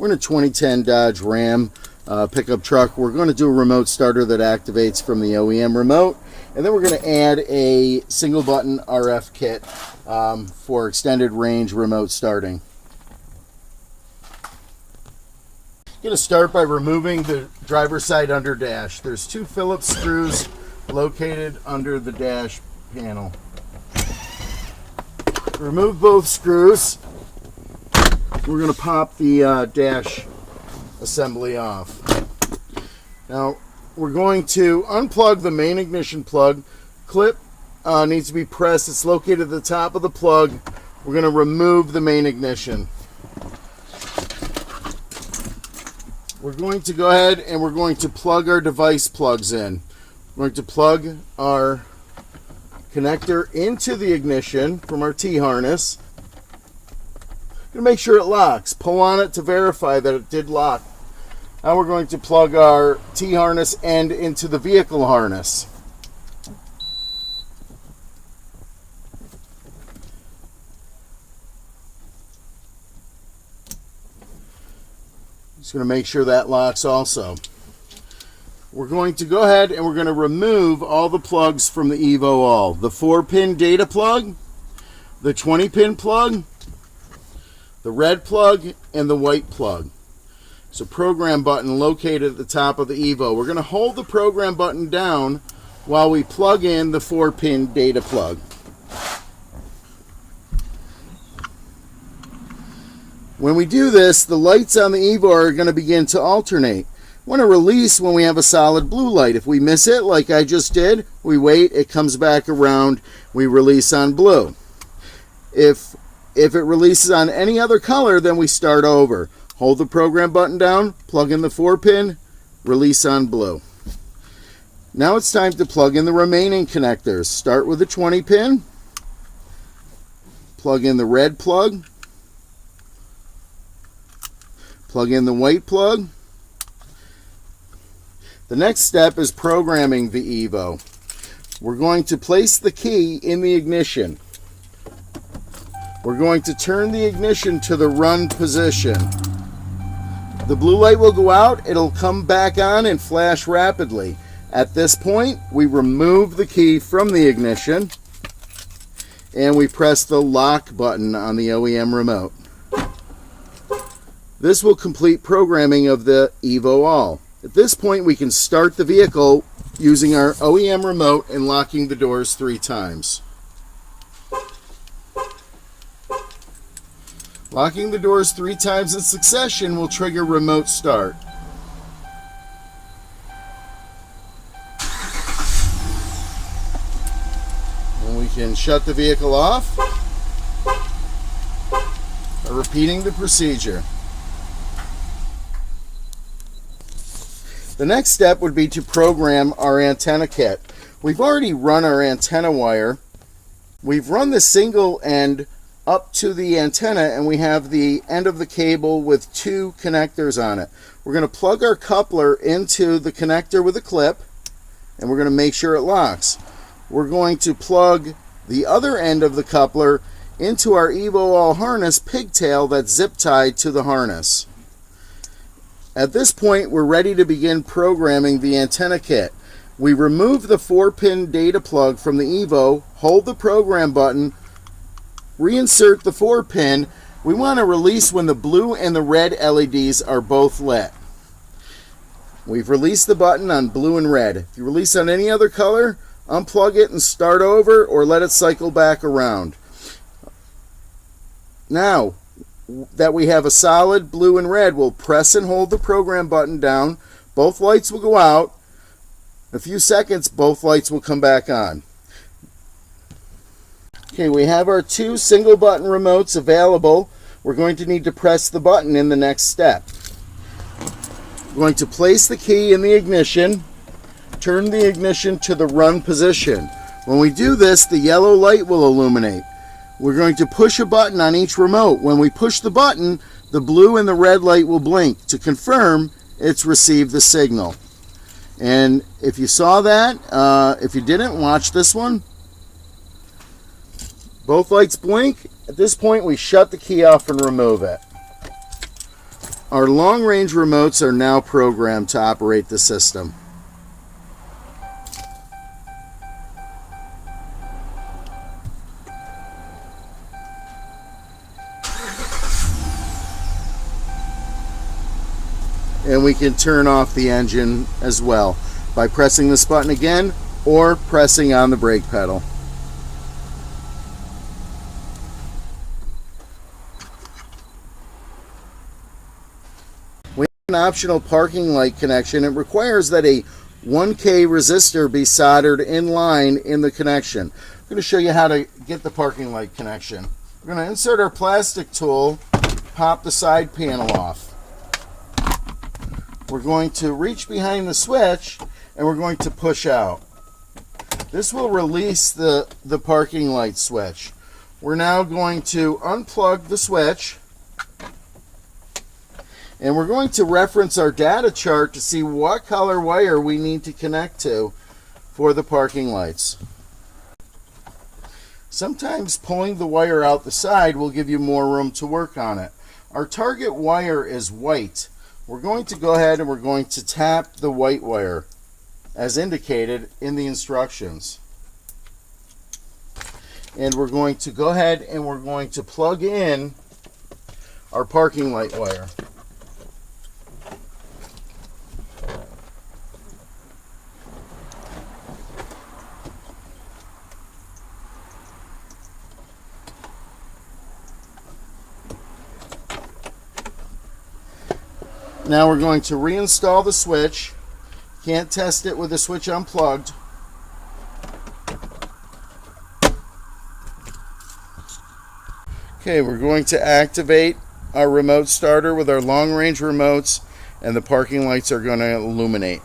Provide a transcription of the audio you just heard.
We're in a 2010 Dodge Ram pickup truck. We're going to do a remote starter that activates from the OEM remote, and then we're going to add a single button RF kit for extended range remote starting. I'm going to start by removing the driver's side under dash. There's 2 Phillips screws located under the dash panel. Remove both screws. We're going to pop the dash assembly off. Now we're going to unplug the main ignition plug. Clip needs to be pressed. It's located at the top of the plug. We're going to remove the main ignition. We're going to go ahead and we're going to plug our device plugs in. We're going to plug our connector into the ignition from our T-harness. Going to make sure it locks. Pull on it to verify that it did lock. Now we're going to plug our T-harness end into the vehicle harness. Just going to make sure that locks also. We're going to go ahead and we're going to remove all the plugs from the EVO-ALL. The 4-pin data plug, the 20-pin plug, the red plug, and the white plug. So program button located at the top of the EVO. We're going to hold the program button down while we plug in the 4-pin data plug. When we do this, the lights on the EVO are going to begin to alternate. We want to release when we have a solid blue light. If we miss it, like I just did, we wait, it comes back around, we release on blue. If it releases on any other color, then we start over. Hold the program button down, plug in the 4-pin, release on blue. Now it's time to plug in the remaining connectors. Start with the 20-pin, plug in the red plug, plug in the white plug. The next step is programming the EVO. We're going to place the key in the ignition. We're going to turn the ignition to the run position. The blue light will go out, it'll come back on and flash rapidly. At this point, we remove the key from the ignition and we press the lock button on the OEM remote. This will complete programming of the EVO-ALL. At this point, we can start the vehicle using our OEM remote and locking the doors 3 times. Locking the doors 3 times in succession will trigger remote start. And we can shut the vehicle off by repeating the procedure. The next step would be to program our antenna kit. We've already run our antenna wire. We've run the single end up to the antenna and we have the end of the cable with 2 connectors on it. We're going to plug our coupler into the connector with a clip and we're going to make sure it locks. We're going to plug the other end of the coupler into our EVO-ALL harness pigtail that's zip tied to the harness. At this point, we're ready to begin programming the antenna kit. We remove the 4-pin data plug from the EVO, hold the program button, reinsert the 4-pin. We want to release when the blue and the red LEDs are both lit. We've released the button on blue and red. If you release on any other color, unplug it and start over or let it cycle back around. Now that we have a solid blue and red, we'll press and hold the program button down. Both lights will go out. In a few seconds, both lights will come back on. Okay, we have our 2 single button remotes available. We're going to need to press the button in the next step. We're going to place the key in the ignition, turn the ignition to the run position. When we do this, the yellow light will illuminate. We're going to push a button on each remote. When we push the button, the blue and the red light will blink to confirm it's received the signal. And if you saw that, if you didn't, watch this one. Both lights blink. At this point, we shut the key off and remove it. Our long-range remotes are now programmed to operate the system. And we can turn off the engine as well by pressing this button again or pressing on the brake pedal. We have an optional parking light connection. It requires that a 1K resistor be soldered in line in the connection. I'm going to show you how to get the parking light connection. We're going to insert our plastic tool, pop the side panel off. We're going to reach behind the switch and we're going to push out. This will release the parking light switch. We're now going to unplug the switch and we're going to reference our data chart to see what color wire we need to connect to for the parking lights. Sometimes pulling the wire out the side will give you more room to work on it. Our target wire is white. We're going to go ahead and we're going to tap the white wire as indicated in the instructions. And we're going to go ahead and we're going to plug in our parking light wire. Now we're going to reinstall the switch. Can't test it with the switch unplugged. Okay, we're going to activate our remote starter with our long range remotes, and the parking lights are going to illuminate.